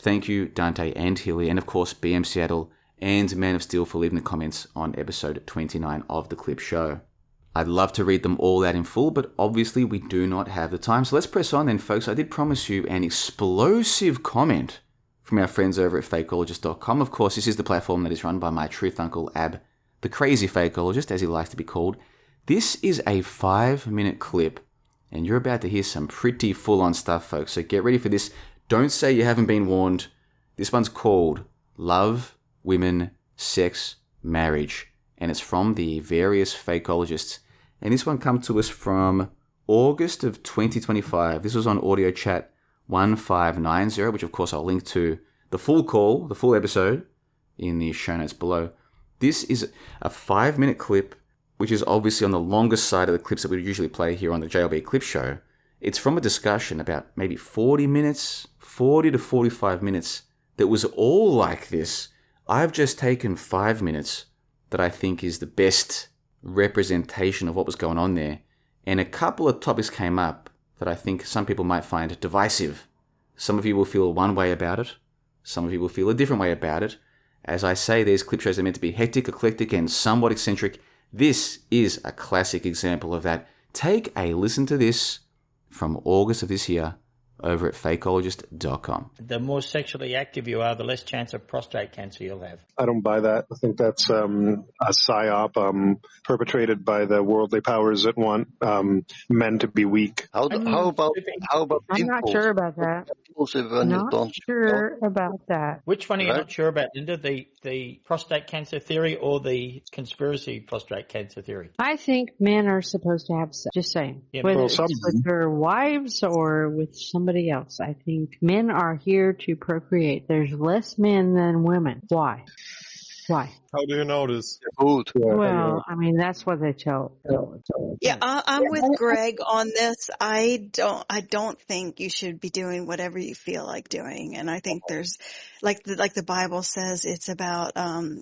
Thank you, Dante and Hilly, and of course, BM Seattle and Man of Steel for leaving the comments on episode 29 of the Clip Show. I'd love to read them all out in full, but obviously we do not have the time. So let's press on then, folks. I did promise you an explosive comment from our friends over at Fakeologist.com. Of course, this is the platform that is run by my truth uncle, Ab, the crazy fakeologist, as he likes to be called. This is a 5-minute clip, and you're about to hear some pretty full-on stuff, folks. So get ready for this. Don't say you haven't been warned. This one's called Love, Women, Sex, Marriage, and it's from the various fakeologists. And this one comes to us from August of 2025. This was on audio chat 1590, which of course I'll link to the full call, the full episode, in the show notes below. This is a 5-minute clip, which is obviously on the longest side of the clips that we usually play here on the JLB Clip Show. It's from a discussion about maybe 40 to 45 minutes that was all like this. I've just taken 5 minutes that I think is the best representation of what was going on there. And a couple of topics came up that I think some people might find divisive. Some of you will feel one way about it. Some of you will feel a different way about it. As I say, these clip shows are meant to be hectic, eclectic, and somewhat eccentric. This is a classic example of that. Take a listen to this from August of this year over at fakeologist.com. The more sexually active you are, the less chance of prostate cancer you'll have. I don't buy that. I think that's a psyop perpetrated by the worldly powers that want men to be weak. How about I'm not sure about that. Not sure about that. Which one are you not sure about, Linda? The prostate cancer theory or the conspiracy prostate cancer theory? I think men are supposed to have sex. Just saying. Yeah, Whether it's with their wives or with somebody else. I think men are here to procreate. There's less men than women. Why? How do you know this? Well, I mean, that's what they tell. Yeah, I'm with Greg on this. I don't think you should be doing whatever you feel like doing. And I think there's, like the Bible says, it's about,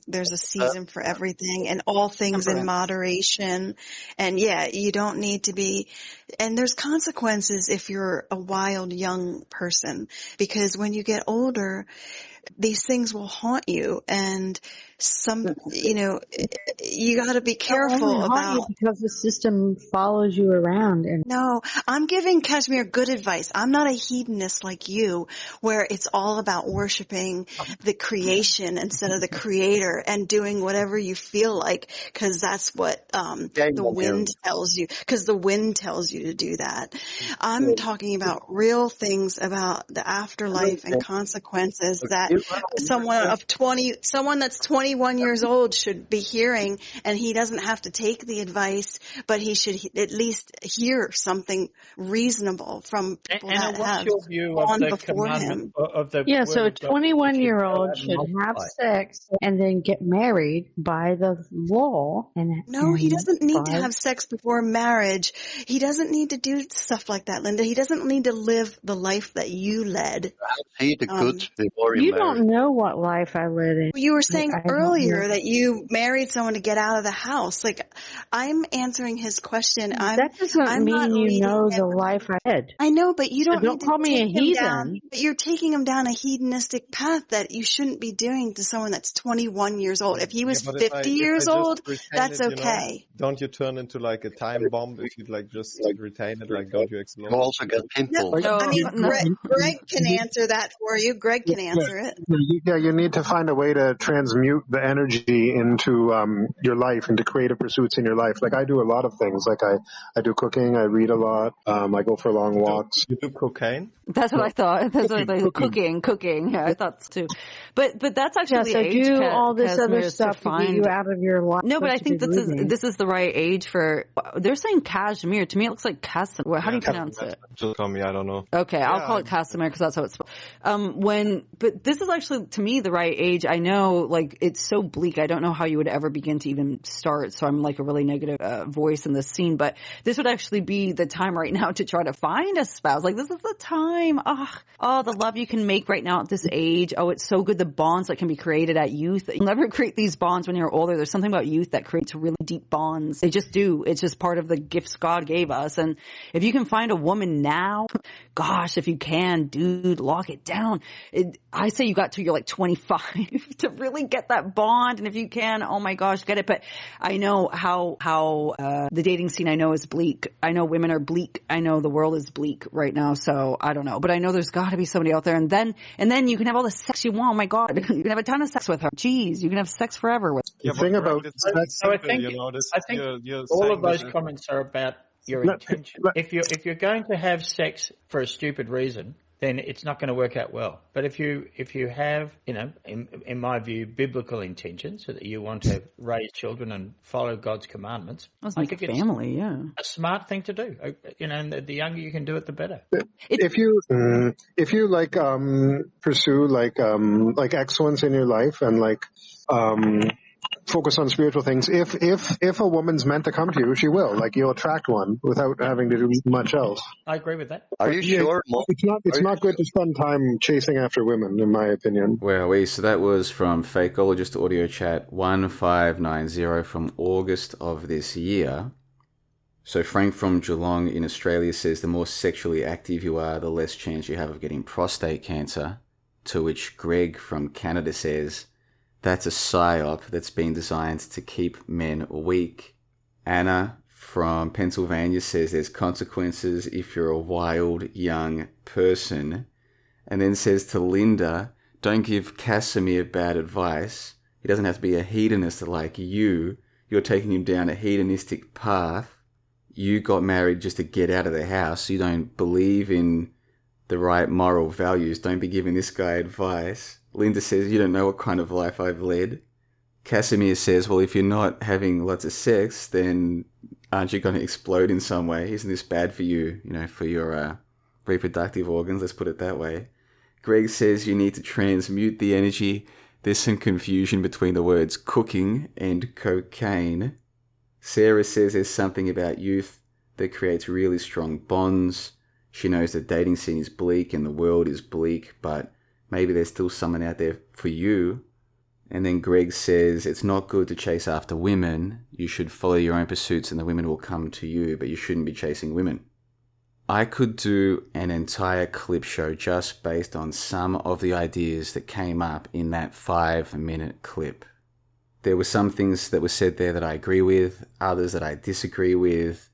there's a season for everything and all things in moderation. And yeah, you don't need to be, and there's consequences if you're a wild young person, because when you get older, these things will haunt you, and you got to be careful about, because the system follows you around. And no, I'm giving Kashmir good advice. I'm not a hedonist like you, where it's all about worshiping the creation instead of the creator and doing whatever you feel like, because that's what the wind tells you. Because the wind tells you to do that. I'm talking about real things about the afterlife and consequences that someone that's 21 years old should be hearing, and he doesn't have to take the advice, but he should at least hear something reasonable from people that have gone before him. So a 21-year-old should have sex and then get married by the law. No, he doesn't need to have sex before marriage. He doesn't need to do stuff like that, Linda. He doesn't need to live the life that you led. You don't know what life I led in. You were saying earlier that you married someone to get out of the house. Like, I'm answering his question. That doesn't mean you know the life I led. I know, but you don't need to call me a heathen. But you're taking him down a hedonistic path that you shouldn't be doing to someone that's 21 years old. If he was 50 years old, that's okay. Don't you turn into like a time bomb if you just retain it? Like, don't you explode? You also get pimples. Greg can answer that for you. Greg can answer it. Yeah, you need to find a way to transmute the energy into your life, into creative pursuits in your life. Like, I do a lot of things. Like, I do cooking, I read a lot, I go for long walks. You do cocaine? That's what I thought. That's what I thought. Cooking. Yeah, I thought so too. But that's actually the age. Do all this other stuff to get you out of your life. No, but I think this is the right age for. They're saying Kashmir. To me, it looks like Casimir. How do you pronounce it? Just call me. I don't know. Okay, I'll call it Casimir because that's how it's spelled. But this is actually to me the right age. I know, like it's so bleak. I don't know how you would ever begin to even start. So I'm like a really negative voice in this scene, but this would actually be the time right now to try to find a spouse. Like, this is the time. Oh, the love you can make right now at this age. Oh, it's so good. The bonds that can be created at youth. You'll never create these bonds when you're older. There's something about youth that creates really deep bonds. They just do. It's just part of the gifts God gave us. And if you can find a woman now, gosh, if you can, dude, lock it down. I say you got to you're like 25 to really get that bond. And if you can, oh my gosh, get it. But I know how the dating scene I know is bleak. I know women are bleak. I know the world is bleak right now. So I don't know, but I know there's got to be somebody out there. And then you can have all the sex you want. Oh my God, you can have a ton of sex with her. Jeez, you can have sex forever with. The thing about sex, So I think all of those comments are about your intention. If you're going to have sex for a stupid reason, then it's not going to work out well. But if you have, in my view, biblical intentions, so that you want to raise children and follow God's commandments, I think it's family, yeah, a smart thing to do. And the younger you can do it, the better. If you pursue like excellence in your life and focus on spiritual things. If a woman's meant to come to you, she will. Like, you'll attract one without having to do much else. I agree with that. Are you sure? It's not good to spend time chasing after women, in my opinion. Well, so that was from Fakeologist Audio Chat 1590 from August of this year. So Frank from Geelong in Australia says the more sexually active you are, the less chance you have of getting prostate cancer. To which Greg from Canada says, that's a psyop that's been designed to keep men weak. Anna from Pennsylvania says there's consequences if you're a wild young person. And then says to Linda, don't give Casimir bad advice. He doesn't have to be a hedonist like you. You're taking him down a hedonistic path. You got married just to get out of the house. You don't believe in the right moral values. Don't be giving this guy advice. Linda says, you don't know what kind of life I've led. Casimir says, well, if you're not having lots of sex, then aren't you going to explode in some way? Isn't this bad for you, for your reproductive organs? Let's put it that way. Greg says you need to transmute the energy. There's some confusion between the words cooking and cocaine. Sarah says there's something about youth that creates really strong bonds. She knows the dating scene is bleak and the world is bleak, but maybe there's still someone out there for you. And then Greg says it's not good to chase after women. You should follow your own pursuits and the women will come to you, but you shouldn't be chasing women. I could do an entire clip show just based on some of the ideas that came up in that 5-minute clip. There were some things that were said there that I agree with, others that I disagree with.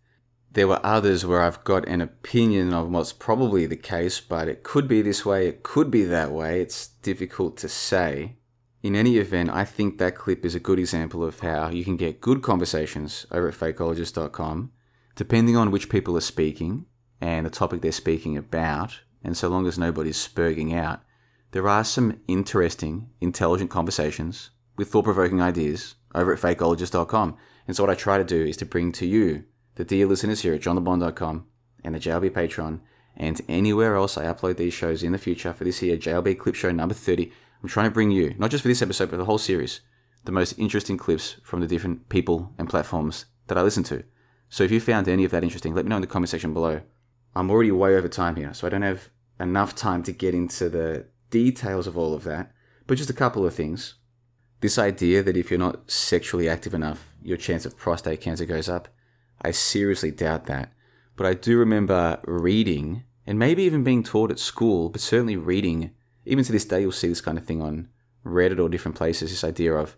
There were others where I've got an opinion of what's probably the case, but it could be this way, it could be that way. It's difficult to say. In any event, I think that clip is a good example of how you can get good conversations over at fakeologist.com, depending on which people are speaking and the topic they're speaking about, and so long as nobody's spurging out, there are some interesting, intelligent conversations with thought-provoking ideas over at fakeologist.com. And so what I try to do is to bring to you, the dear listeners here at johnthebond.com and the JLB Patreon, and anywhere else I upload these shows in the future for this here JLB Clip Show number 30, I'm trying to bring you, not just for this episode, but the whole series, the most interesting clips from the different people and platforms that I listen to. So if you found any of that interesting, let me know in the comment section below. I'm already way over time here, so I don't have enough time to get into the details of all of that, but just a couple of things. This idea that if you're not sexually active enough, your chance of prostate cancer goes up, I seriously doubt that. But I do remember reading, and maybe even being taught at school, but certainly reading, even to this day you'll see this kind of thing on Reddit or different places, this idea of,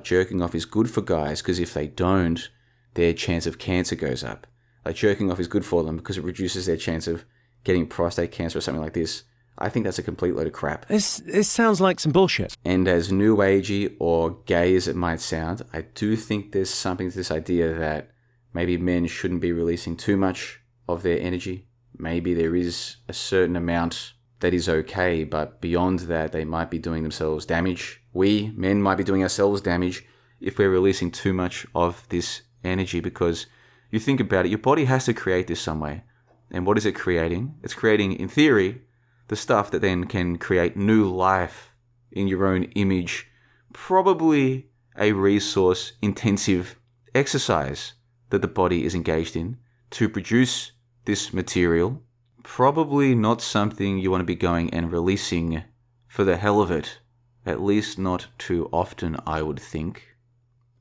jerking off is good for guys because if they don't, their chance of cancer goes up. Like, jerking off is good for them because it reduces their chance of getting prostate cancer or something like this. I think that's a complete load of crap. This sounds like some bullshit. And as new agey or gay as it might sound, I do think there's something to this idea that maybe men shouldn't be releasing too much of their energy. Maybe there is a certain amount that is okay, but beyond that, they might be doing themselves damage. We, men, might be doing ourselves damage if we're releasing too much of this energy, because you think about it, your body has to create this some way. And what is it creating? It's creating, in theory, the stuff that then can create new life in your own image probably a resource-intensive exercise that the body is engaged in to produce this material. Probably not something you want to be going and releasing for the hell of it. At least not too often, I would think.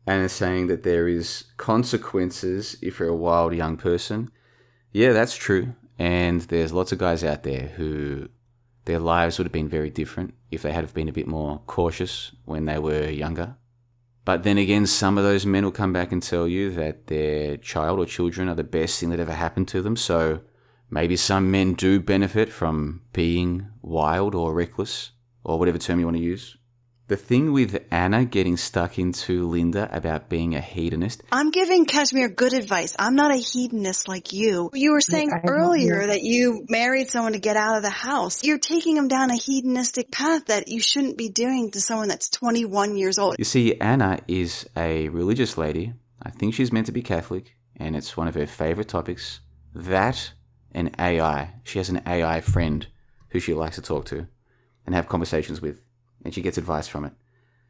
And is saying that there is consequences if you're a wild young person. Yeah, that's true. And there's lots of guys out there who their lives would have been very different if they had have been a bit more cautious when they were younger. But then again, some of those men will come back and tell you that their child or children are the best thing that ever happened to them. So maybe some men do benefit from being wild or reckless, or whatever term you want to use. The thing with Anna getting stuck into Linda about being a hedonist. I'm giving Kashmir good advice. I'm not a hedonist like you. You were saying earlier that you married someone to get out of the house. You're taking them down a hedonistic path that you shouldn't be doing to someone that's 21 years old. You see, Anna is a religious lady. I think she's meant to be Catholic, and it's one of her favorite topics. That and AI. She has an AI friend who she likes to talk to and have conversations with, and she gets advice from it.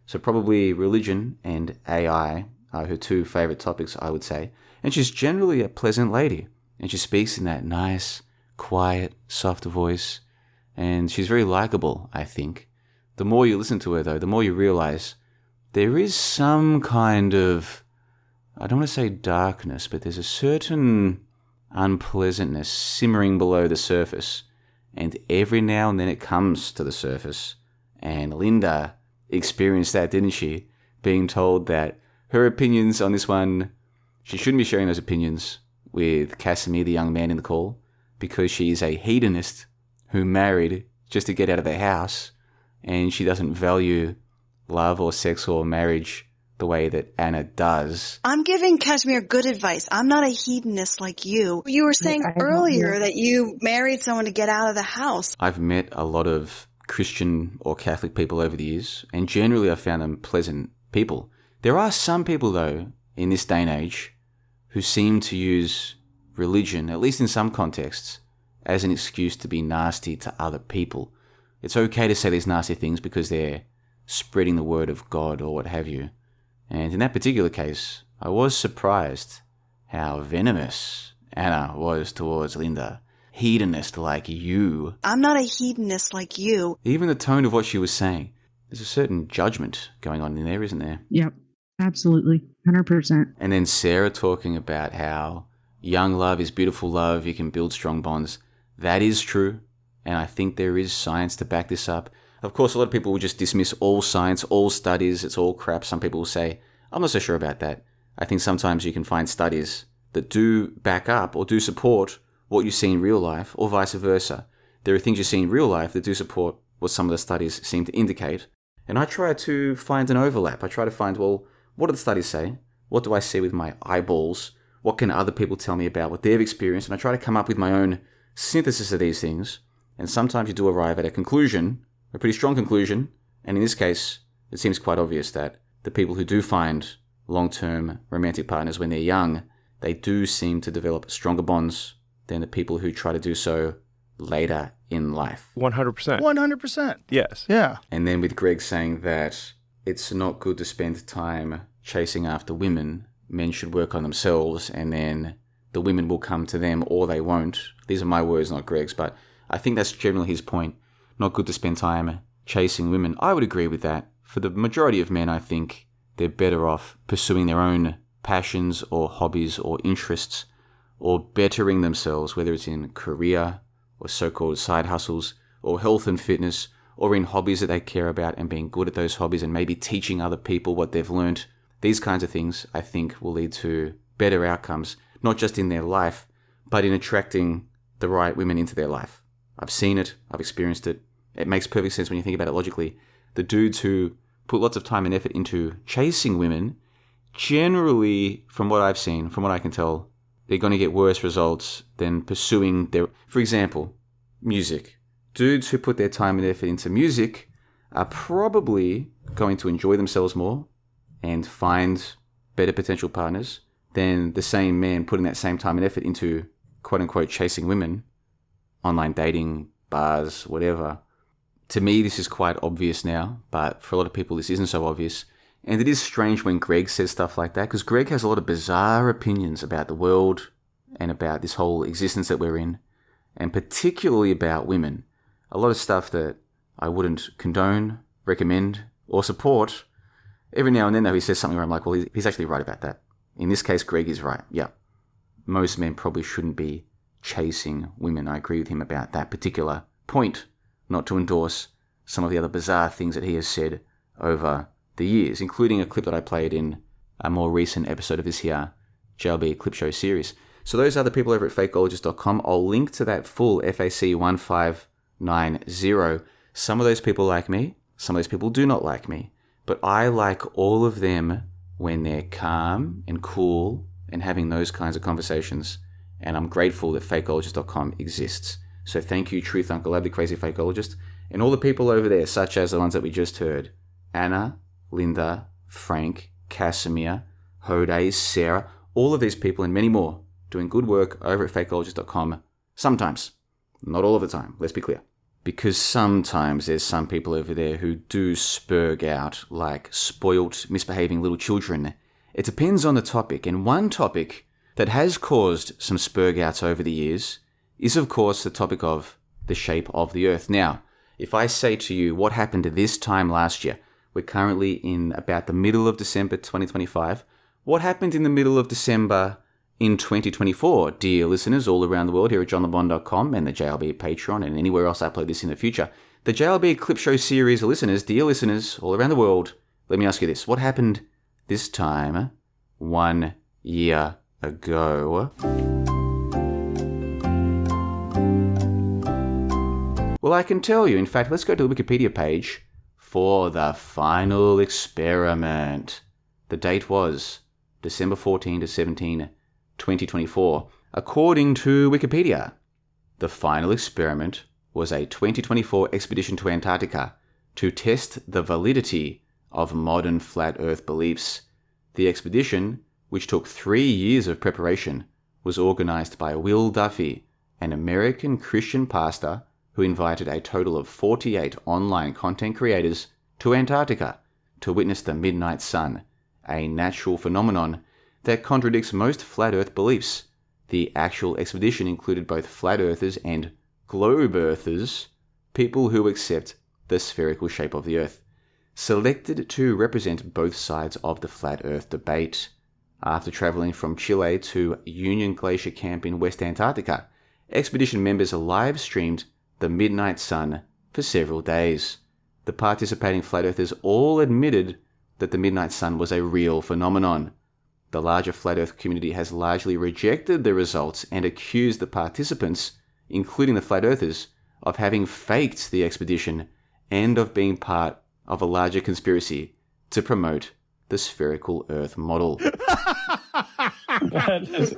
So probably religion and AI are her two favorite topics, I would say. And she's generally a pleasant lady, and she speaks in that nice, quiet, soft voice, and she's very likable, I think. The more you listen to her, though, the more you realize there is some kind of, I don't want to say darkness, but there's a certain unpleasantness simmering below the surface, and every now and then it comes to the surface. And Linda experienced that, didn't she? Being told that her opinions on this one, she shouldn't be sharing those opinions with Casimir, the young man in the call, because she's a hedonist who married just to get out of the house, and she doesn't value love or sex or marriage the way that Anna does. I'm giving Kashmir good advice. I'm not a hedonist like you. You were saying earlier that you married someone to get out of the house. I've met a lot of Christian or Catholic people over the years, and generally I've found them pleasant people. There are some people, though, in this day and age, who seem to use religion, at least in some contexts, as an excuse to be nasty to other people. It's okay to say these nasty things because they're spreading the word of God or what have you. And in that particular case, I was surprised how venomous Anna was towards Linda. Hedonist like you. I'm not a hedonist like you. Even the tone of what she was saying, there's a certain judgment going on in there, isn't there? Yep, absolutely, 100%. And then Sarah talking about how young love is beautiful love, you can build strong bonds. That is true, and I think there is science to back this up. Of course, a lot of people will just dismiss all science, all studies, it's all crap. Some people will say, I'm not so sure about that. I think sometimes you can find studies that do back up or do support what you see in real life, or vice versa. There are things you see in real life that do support what some of the studies seem to indicate. And I try to find an overlap. I try to find, well, what do the studies say? What do I see with my eyeballs? What can other people tell me about what they've experienced? And I try to come up with my own synthesis of these things. And sometimes you do arrive at a conclusion, a pretty strong conclusion. And in this case, it seems quite obvious that the people who do find long-term romantic partners when they're young, they do seem to develop stronger bonds than the people who try to do so later in life. 100%. 100%. Yes. Yeah. And then with Greg saying that it's not good to spend time chasing after women, men should work on themselves and then the women will come to them or they won't. These are my words, not Greg's, but I think that's generally his point. Not good to spend time chasing women. I would agree with that. For the majority of men, I think they're better off pursuing their own passions or hobbies or interests, or bettering themselves, whether it's in career or so-called side hustles or health and fitness, or in hobbies that they care about and being good at those hobbies and maybe teaching other people what they've learned. These kinds of things, I think, will lead to better outcomes, not just in their life, but in attracting the right women into their life. I've seen it. I've experienced it. It makes perfect sense when you think about it logically. The dudes who put lots of time and effort into chasing women, generally, from what I've seen, from what I can tell, they're going to get worse results than pursuing their... For example, music. Dudes who put their time and effort into music are probably going to enjoy themselves more and find better potential partners than the same man putting that same time and effort into quote-unquote chasing women, online dating, bars, whatever. To me, this is quite obvious now, but for a lot of people, this isn't so obvious. And it is strange when Greg says stuff like that, because Greg has a lot of bizarre opinions about the world and about this whole existence that we're in, and particularly about women. A lot of stuff that I wouldn't condone, recommend, or support. Every now and then, though, he says something where I'm like, well, he's actually right about that. In this case, Greg is right. Yeah. Most men probably shouldn't be chasing women. I agree with him about that particular point, not to endorse some of the other bizarre things that he has said over the years, including a clip that I played in a more recent episode of this here JLB Clip Show series. So those are the people over at fakeologist.com. I'll link to that full FAC 1590. Some of those people like me, some of those people do not like me, but I like all of them when they're calm and cool and having those kinds of conversations. And I'm grateful that fakeologist.com exists. So thank you, Truth Uncle Ab, the crazy fakeologist, and all the people over there, such as the ones that we just heard. Anna, Linda, Frank, Casimir, Hode, Sarah, all of these people and many more doing good work over at fakeologist.com. Sometimes. Not all of the time, let's be clear. Because sometimes there's some people over there who do spurg out like spoilt, misbehaving little children. It depends on the topic, and one topic that has caused some spurg outs over the years is, of course, the topic of the shape of the Earth. Now, if I say to you what happened this time last year, we're currently in about the middle of December 2025. What happened in the middle of December in 2024, dear listeners all around the world here at johnlebon.com and the JLB Patreon and anywhere else I upload this in the future? The JLB Clip Show series listeners, dear listeners all around the world, let me ask you this. What happened this time 1 year ago? Well, I can tell you. In fact, let's go to the Wikipedia page for the final experiment. The date was December 14 to 17, 2024. According to Wikipedia, the final experiment was a 2024 expedition to Antarctica to test the validity of modern flat Earth beliefs. The expedition, which took 3 years of preparation, was organized by Will Duffy, an American Christian pastor who invited a total of 48 online content creators to Antarctica to witness the midnight sun, a natural phenomenon that contradicts most flat Earth beliefs. The actual expedition included both flat earthers and globe earthers, people who accept the spherical shape of the Earth, selected to represent both sides of the flat Earth debate. After traveling from Chile to Union Glacier Camp in West Antarctica, expedition members live-streamed the midnight sun for several days. The participating flat earthers all admitted that the midnight sun was a real phenomenon. The larger flat Earth community has largely rejected the results and accused the participants, including the flat earthers, of having faked the expedition and of being part of a larger conspiracy to promote the spherical Earth model. That is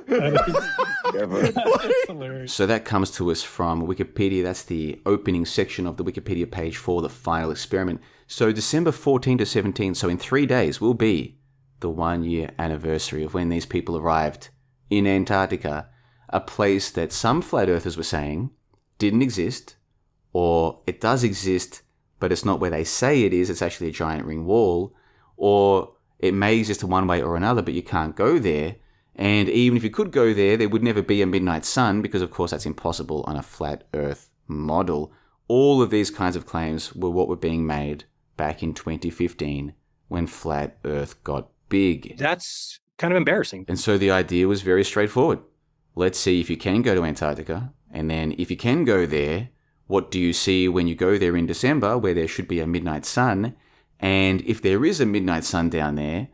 hilarious. So that comes to us from Wikipedia. That's the opening section of the Wikipedia page for the final experiment. So December 14 to 17, so in 3 days, will be the 1 year anniversary of when these people arrived in Antarctica, a place that some flat earthers were saying didn't exist, or it does exist, but it's not where they say it is, it's actually a giant ring wall, or it may exist in one way or another, but you can't go there. And even if you could go there, there would never be a midnight sun, because of course that's impossible on a flat Earth model. All of these kinds of claims were what were being made back in 2015 when flat Earth got big. That's kind of embarrassing. And so the idea was very straightforward. Let's see if you can go to Antarctica, and then if you can go there, what do you see when you go there in December, where there should be a midnight sun? And if there is a midnight sun down there,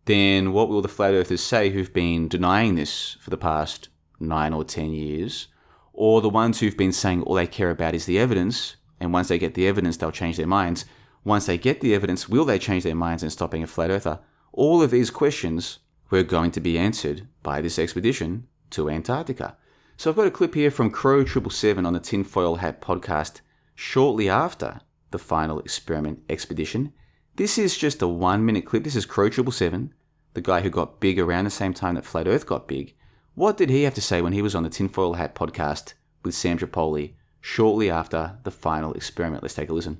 then what will the flat earthers say who've been denying this for the past 9 or 10 years? Or the ones who've been saying all they care about is the evidence, and once they get the evidence, they'll change their minds. Once they get the evidence, will they change their minds and stop being a flat earther? All of these questions were going to be answered by this expedition to Antarctica. So I've got a clip here from Crow 777 on the Tinfoil Hat podcast shortly after the final experiment expedition. This is just a 1-minute clip. This is Crow 777, the guy who got big around the same time that Flat Earth got big. What did he have to say when he was on the Tinfoil Hat podcast with Sam Tripoli shortly after the final experiment? Let's take a listen.